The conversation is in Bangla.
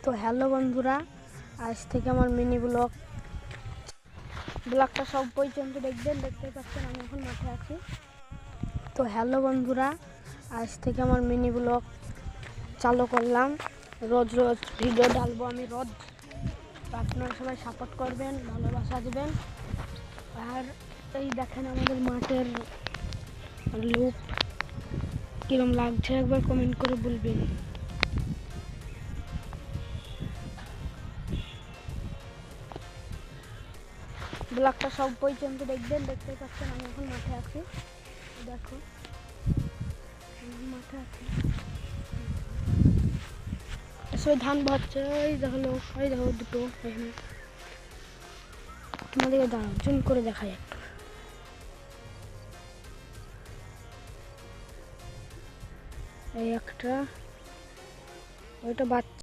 তো হ্যালো বন্ধুরা, আজ থেকে আমার মিনি ব্লগটা সব পর্যন্ত দেখবেন। দেখতে পাচ্ছেন আমি এখন মাঠে আছি। তো হ্যালো বন্ধুরা, আজ থেকে আমার মিনি ব্লগ চালু করলাম। রোজ রোজ ভিডিও ডালবো আমি রোজ। আপনারা সবাই সাপোর্ট করবেন, ভালোবাসা দেবেন। আর এই দেখেন আমাদের মাঠের লুক কিরম লাগছে, একবার কমেন্ট করে বলবেন। ব্লগটা সব পর্যন্ত দেখবেন। দেখতে পাচ্ছেন আমি এখন মাঠে আছি। দেখো মাঠে আছি, আসলে ধান ভাবছে। ওই দেখো লোক, ওই দেখো দুটো এখানে। তোমাদেরকে দাঁড়াও, জুম করে দেখাই একটু। এই একটা, ওইটা বাচ্চা।